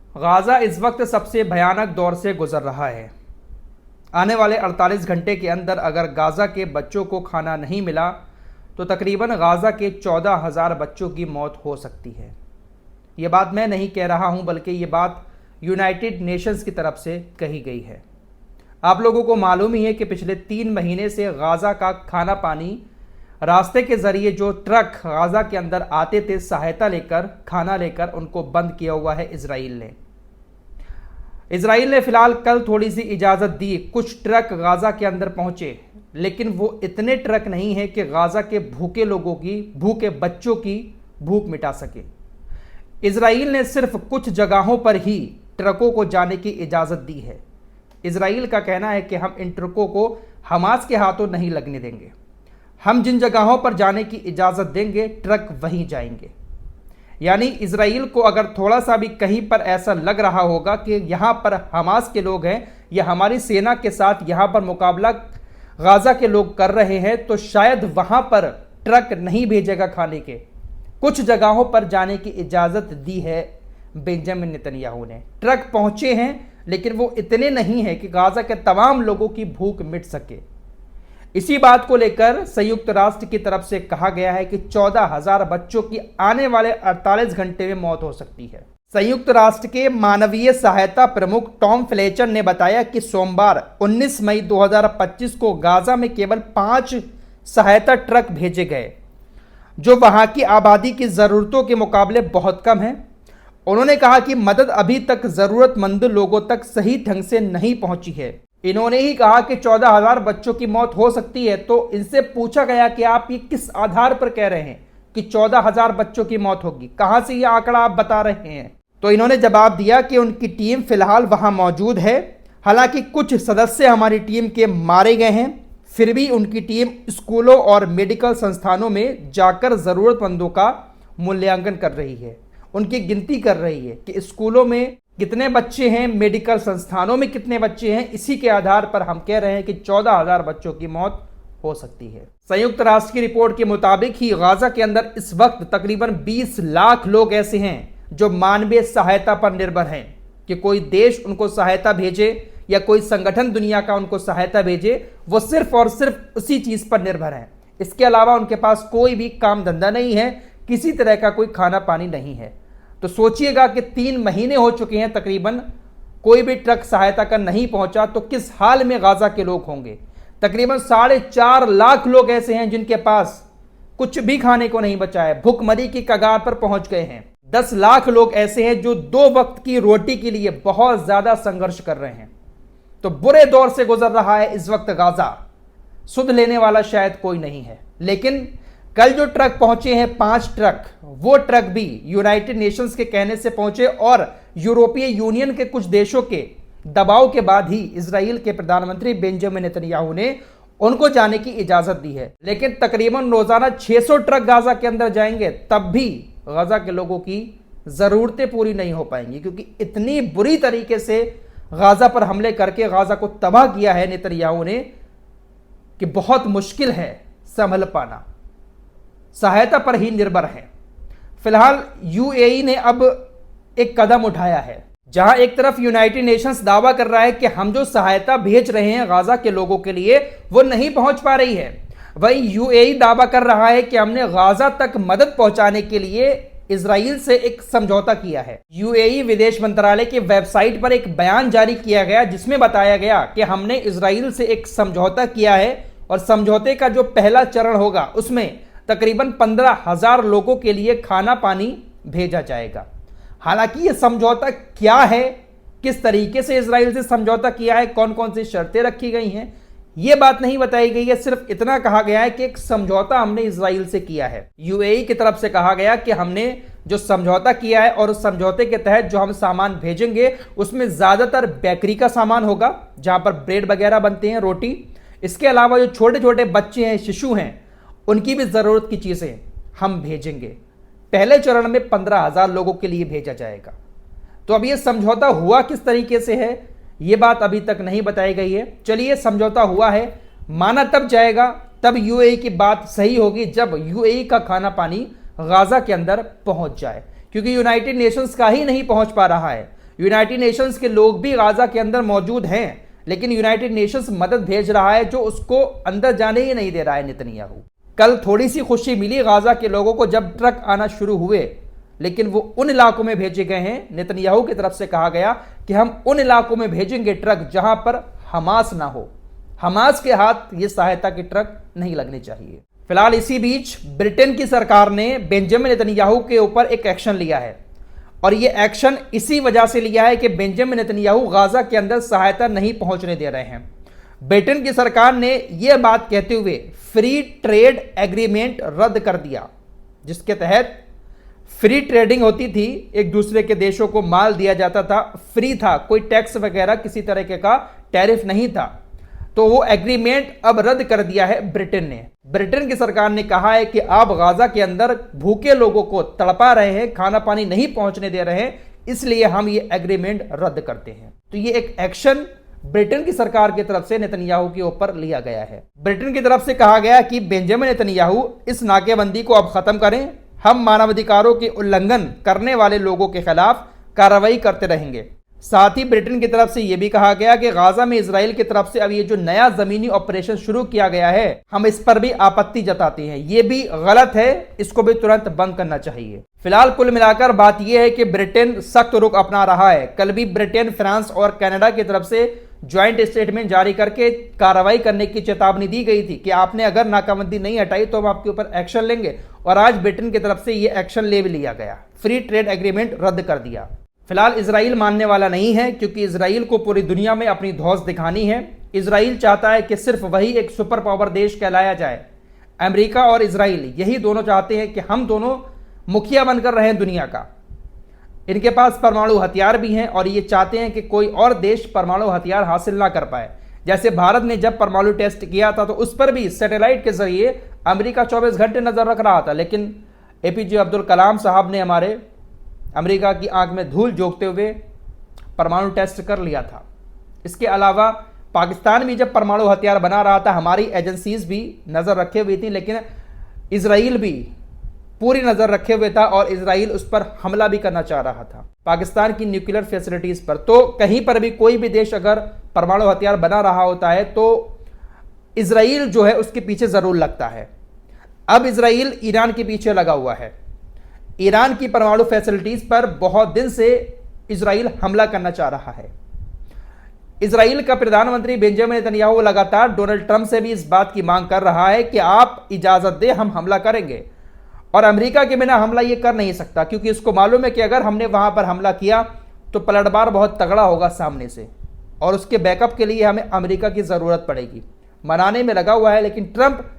Gaza इस वक्त सबसे भयानक दौर से गुजर रहा है। आने वाले 48 घंटे के अंदर अगर गाज़ा के बच्चों को खाना नहीं मिला तो तकरीबन गाज़ा के 14,000 बच्चों की मौत हो सकती है। ये बात मैं नहीं कह रहा हूँ, बल्कि ये बात यूनाइटेड नेशंस की तरफ से कही गई है। आप लोगों को मालूम ही है कि पिछले 3 महीने से गाज़ा का खाना पानी रास्ते के ज़रिए जो ट्रक गाज़ा के अंदर आते थे सहायता लेकर, खाना लेकर, उनको बंद किया हुआ है इजराइल ने फ़िलहाल कल थोड़ी सी इजाज़त दी, कुछ ट्रक गाज़ा के अंदर पहुँचे, लेकिन वो इतने ट्रक नहीं है कि गाज़ा के भूखे लोगों की, भूखे बच्चों की भूख मिटा सके। इजराइल ने सिर्फ कुछ जगहों पर ही ट्रकों को जाने की इजाज़त दी है। इजराइल का कहना है कि हम इन ट्रकों को हमास के हाथों नहीं लगने देंगे। हम जिन जगहों पर जाने की इजाज़त देंगे ट्रक वहीं जाएंगे। यानी इजराइल को अगर थोड़ा सा भी कहीं पर ऐसा लग रहा होगा कि यहाँ पर हमास के लोग हैं या हमारी सेना के साथ यहाँ पर मुकाबला गाज़ा के लोग कर रहे हैं, तो शायद वहाँ पर ट्रक नहीं भेजेगा खाने के। कुछ जगहों पर जाने की इजाज़त दी है बेंजामिन नेतन्याहू ने। ट्रक पहुँचे हैं, लेकिन वो इतने नहीं हैं कि गाज़ा के तमाम लोगों की भूख मिट सके। इसी बात को लेकर संयुक्त राष्ट्र की तरफ से कहा गया है कि 14,000 बच्चों की आने वाले 48 घंटे में मौत हो सकती है। संयुक्त राष्ट्र के मानवीय सहायता प्रमुख टॉम फ्लेचर ने बताया कि सोमवार 19 मई 2025 को गाज़ा में केवल 5 सहायता ट्रक भेजे गए, जो वहां की आबादी की ज़रूरतों के मुकाबले बहुत कम है। उन्होंने कहा कि मदद अभी तक ज़रूरतमंद लोगों तक सही ढंग से नहीं पहुंची है। इन्होंने ही कहा कि 14,000 बच्चों की मौत हो सकती है। तो इनसे पूछा गया कि आप ये किस आधार पर कह रहे हैं कि 14,000 बच्चों की मौत होगी, कहां से ये आंकड़ा आप बता रहे हैं? तो इन्होंने जवाब दिया कि उनकी टीम फिलहाल वहां मौजूद है। हालांकि कुछ सदस्य हमारी टीम के मारे गए हैं, फिर भी उनकी टीम स्कूलों और मेडिकल संस्थानों में जाकर ज़रूरतमंदों का मूल्यांकन कर रही है, उनकी गिनती कर रही है कि स्कूलों में कितने बच्चे हैं, मेडिकल संस्थानों में कितने बच्चे हैं। इसी के आधार पर हम कह रहे हैं कि 14,000 बच्चों की मौत हो सकती है। संयुक्त राष्ट्र की रिपोर्ट के मुताबिक ही गाज़ा के अंदर इस वक्त तकरीबन 20 लाख लोग ऐसे हैं जो मानवीय सहायता पर निर्भर हैं कि कोई देश उनको सहायता भेजे या कोई संगठन दुनिया का उनको सहायता भेजे। वो सिर्फ और सिर्फ उसी चीज़ पर निर्भर हैं। इसके अलावा उनके पास कोई भी काम धंधा नहीं है, किसी तरह का कोई खाना पानी नहीं है। तो सोचिएगा कि 3 महीने हो चुके हैं तकरीबन, कोई भी ट्रक सहायता का नहीं पहुंचा, तो किस हाल में गाज़ा के लोग होंगे। तकरीबन 4.5 लाख लोग ऐसे हैं जिनके पास कुछ भी खाने को नहीं बचा है, भुखमरी की कगार पर पहुंच गए हैं। 10 लाख लोग ऐसे हैं जो 2 वक्त की रोटी के लिए बहुत ज्यादा संघर्ष कर रहे हैं। तो बुरे दौर से गुजर रहा है इस वक्त गाज़ा। सुध लेने वाला शायद कोई नहीं है। लेकिन कल जो ट्रक पहुंचे हैं 5 ट्रक, वो ट्रक भी यूनाइटेड नेशंस के कहने से पहुंचे और यूरोपीय यूनियन के कुछ देशों के दबाव के बाद ही इजराइल के प्रधानमंत्री बेंजामिन नेतन्याहू ने उनको जाने की इजाजत दी है। लेकिन तकरीबन रोजाना 600 ट्रक गाज़ा के अंदर जाएंगे, तब भी गाज़ा के लोगों की ज़रूरतें पूरी नहीं हो पाएंगी, क्योंकि इतनी बुरी तरीके से गाज़ा पर हमले करके गाज़ा को तबाह किया है नेतन्याहू ने कि बहुत मुश्किल है संभल पाना। सहायता पर ही निर्भर है। फिलहाल यूएई ने अब एक कदम उठाया है, जहां एक तरफ यूनाइटेड नेशंस दावा कर रहा है कि हम जो सहायता भेज रहे हैं गाज़ा के लोगों के लिए वो नहीं पहुंच पा रही है, वहीं यूएई दावा कर रहा है कि हमने गाज़ा तक मदद पहुंचाने के लिए इजराइल से एक समझौता किया है। यूएई विदेश मंत्रालय की वेबसाइट पर एक बयान जारी किया गया जिसमें बताया गया कि हमने इजराइल से एक समझौता किया है और समझौते का जो पहला चरण होगा उसमें तकरीबन 15,000 लोगों के लिए खाना पानी भेजा जाएगा। हालांकि यह समझौता क्या है, किस तरीके से इजराइल से समझौता किया है, कौन कौन सी शर्तें रखी गई हैं, यह बात नहीं बताई गई है। सिर्फ इतना कहा गया है कि एक समझौता हमने इजराइल से किया है। यूएई की तरफ से कहा गया कि हमने जो समझौता किया है और उस समझौते के तहत जो हम सामान भेजेंगे उसमें ज्यादातर बेकरी का सामान होगा, जहां पर ब्रेड वगैरह बनते हैं, रोटी। इसके अलावा जो छोटे छोटे बच्चे हैं, शिशु हैं, उनकी भी ज़रूरत की चीज़ें हम भेजेंगे। पहले चरण में 15,000 लोगों के लिए भेजा जाएगा। तो अब ये समझौता हुआ किस तरीके से है, ये बात अभी तक नहीं बताई गई है। चलिए, समझौता हुआ है, माना तब जाएगा, तब यूएई की बात सही होगी जब यूएई का खाना पानी गाज़ा के अंदर पहुंच जाए, क्योंकि यूनाइटेड नेशंस का ही नहीं पहुंच पा रहा है। यूनाइटेड नेशंस के लोग भी गाजा के अंदर मौजूद हैं, लेकिन यूनाइटेड नेशंस मदद भेज रहा है जो उसको अंदर जाने ही नहीं दे रहा है नेतन्याहू। कल थोड़ी सी खुशी मिली गाजा के लोगों को जब ट्रक आना शुरू हुए, लेकिन वो उन इलाकों में भेजे गए हैं। नेतन्याहू की तरफ से कहा गया कि हम उन इलाकों में भेजेंगे ट्रक जहां पर हमास ना हो, हमास के हाथ ये सहायता के ट्रक नहीं लगने चाहिए। फिलहाल इसी बीच ब्रिटेन की सरकार ने बेंजामिन नेतन्याहू के ऊपर एक एक्शन लिया है, और ये एक्शन इसी वजह से लिया है कि बेंजामिन नेतन्याहू गाजा के अंदर सहायता नहीं पहुंचने दे रहे हैं। ब्रिटेन की सरकार ने यह बात कहते हुए फ्री ट्रेड एग्रीमेंट रद्द कर दिया, जिसके तहत फ्री ट्रेडिंग होती थी, एक दूसरे के देशों को माल दिया जाता था, फ्री था, कोई टैक्स वगैरह किसी तरीके का टैरिफ नहीं था। तो वो एग्रीमेंट अब रद्द कर दिया है ब्रिटेन ने। ब्रिटेन की सरकार ने कहा है कि आप गाजा के अंदर भूखे लोगों को तड़पा रहे हैं, खाना पानी नहीं पहुंचने दे रहे हैं, इसलिए हम ये एग्रीमेंट रद्द करते हैं। तो ये एक एक्शन ब्रिटेन की सरकार की तरफ से नेतन्याहू के ऊपर लिया गया है। ब्रिटेन की तरफ से कहा गया कि बेंजामिन नेतन्याहू इस नाकेबंदी को अब खत्म करें, हम मानवाधिकारों के उल्लंघन करने वाले लोगों के खिलाफ कार्रवाई करते रहेंगे। साथ ही ब्रिटेन की तरफ से यह भी कहा गया कि गाजा में इजराइल की तरफ से अब ये जो नया जमीनी ऑपरेशन शुरू किया गया है, हम इस पर भी आपत्ति जताते हैं, ये भी गलत है, इसको भी तुरंत बंद करना चाहिए। फिलहाल कुल मिलाकर बात यह है कि ब्रिटेन सख्त रुख अपना रहा है। कल भी ब्रिटेन, फ्रांस और कनाडा की तरफ से ज्वाइंट स्टेटमेंट जारी करके कार्रवाई करने की चेतावनी दी गई थी कि आपने अगर नाकाबंदी नहीं हटाई तो हम आपके ऊपर एक्शन लेंगे, और आज ब्रिटेन की तरफ से यह एक्शन ले भी लिया गया, फ्री ट्रेड एग्रीमेंट रद्द कर दिया। फिलहाल इजराइल मानने वाला नहीं है, क्योंकि इजराइल को पूरी दुनिया में अपनी धौंस दिखानी है। इजराइल चाहता है कि सिर्फ वही एक सुपर पावर देश कहलाया जाए। अमेरिका और इजराइल यही दोनों चाहते हैं कि हम दोनों मुखिया बनकर रहें दुनिया का। इनके पास परमाणु हथियार भी हैं और ये चाहते हैं कि कोई और देश परमाणु हथियार हासिल ना कर पाए। जैसे भारत ने जब परमाणु टेस्ट किया था तो उस पर भी सैटेलाइट के जरिए अमेरिका 24 घंटे नजर रख रहा था, लेकिन एपीजे अब्दुल कलाम साहब ने हमारे अमेरिका की आंख में धूल झोंकते हुए परमाणु टेस्ट कर लिया था। इसके अलावा पाकिस्तान भी जब परमाणु हथियार बना रहा था, हमारी एजेंसीज भी नज़र रखे हुई थी, लेकिन इजराइल भी पूरी नज़र रखे हुए था और इजराइल उस पर हमला भी करना चाह रहा था, पाकिस्तान की न्यूक्लियर फैसिलिटीज़ पर। तो कहीं पर भी कोई भी देश अगर परमाणु हथियार बना रहा होता है तो इजराइल जो है उसके पीछे ज़रूर लगता है। अब इजराइल ईरान के पीछे लगा हुआ है। ईरान की परमाणु फैसिलिटीज़ पर बहुत दिन से इजराइल हमला करना चाह रहा है। इजराइल का प्रधानमंत्री बेंजामिन नेतन्याहू लगातार डोनाल्ड ट्रंप से भी इस बात की मांग कर रहा है कि आप इजाज़त दें, हम हमला करेंगे। और अमेरिका के बिना हमला ये कर नहीं सकता, क्योंकि इसको मालूम है कि अगर हमने वहाँ पर हमला किया तो पलटवार बहुत तगड़ा होगा सामने से, और उसके बैकअप के लिए हमें अमेरिका की ज़रूरत पड़ेगी। मनाने में लगा हुआ है, लेकिन ट्रंप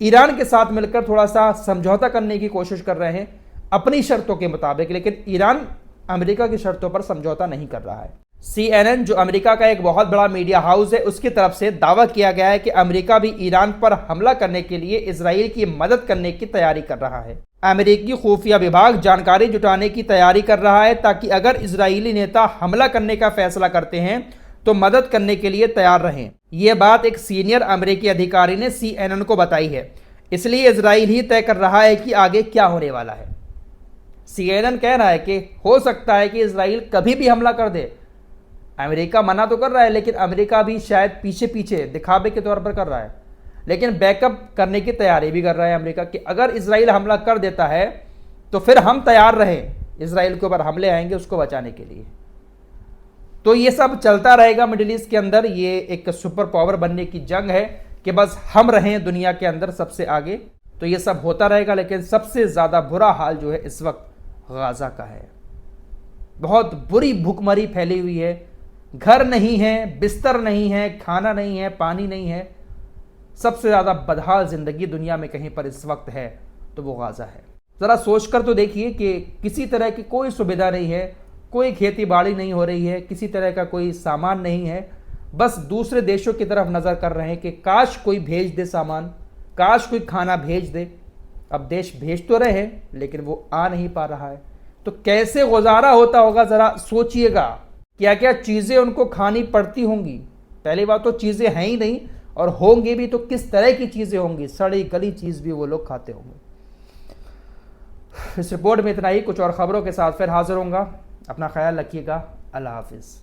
ईरान के साथ मिलकर थोड़ा सा समझौता करने की कोशिश कर रहे हैं अपनी शर्तों के मुताबिक, लेकिन ईरान अमेरिका की शर्तों पर समझौता नहीं कर रहा है। CNN जो अमेरिका का एक बहुत बड़ा मीडिया हाउस है, उसकी तरफ से दावा किया गया है कि अमेरिका भी ईरान पर हमला करने के लिए इजराइल की मदद करने की तैयारी कर रहा है। अमेरिकी खुफिया विभाग जानकारी जुटाने की तैयारी कर रहा है ताकि अगर इजरायली नेता हमला करने का फैसला करते हैं तो मदद करने के लिए तैयार रहें। यह बात एक सीनियर अमेरिकी अधिकारी ने CNN को बताई है, इसलिए इजराइल ही तय कर रहा है कि आगे क्या होने वाला है। CNN कह रहा है कि हो सकता है कि इजराइल कभी भी हमला कर दे। अमेरिका मना तो कर रहा है, लेकिन अमेरिका भी शायद पीछे पीछे दिखावे के तौर पर कर रहा है, लेकिन बैकअप करने की तैयारी भी कर रहा है अमेरिका कि अगर इजराइल हमला कर देता है तो फिर हम तैयार रहें, इजराइल के ऊपर हमले आएंगे उसको बचाने के लिए। तो ये सब चलता रहेगा मिडिल ईस्ट के अंदर। ये एक सुपर पावर बनने की जंग है कि बस हम रहें दुनिया के अंदर सबसे आगे। तो ये सब होता रहेगा, लेकिन सबसे ज़्यादा बुरा हाल जो है इस वक्त गाजा का है। बहुत बुरी भूखमरी फैली हुई है, घर नहीं है, बिस्तर नहीं है, खाना नहीं है, पानी नहीं है। सबसे ज़्यादा बदहाल ज़िंदगी दुनिया में कहीं पर इस वक्त है तो वो गाजा है। ज़रा सोचकर तो देखिए कि किसी तरह की कोई सुविधा नहीं है, कोई खेती बाड़ी नहीं हो रही है, किसी तरह का कोई सामान नहीं है, बस दूसरे देशों की तरफ नज़र कर रहे हैं कि काश कोई भेज दे सामान, काश कोई खाना भेज दे। अब देश भेज तो रहे हैं लेकिन वो आ नहीं पा रहा है, तो कैसे गुजारा होता होगा ज़रा सोचिएगा। क्या क्या चीज़ें उनको खानी पड़ती होंगी। पहली बात तो चीज़ें हैं ही नहीं, और होंगी भी तो किस तरह की चीज़ें होंगी, सड़ी गली चीज़ भी वो लोग खाते होंगे। इस रिपोर्ट में इतना ही, कुछ और खबरों के साथ फिर हाजिर होऊंगा। अपना ख्याल रखिएगा। अल्लाह हाफिज़।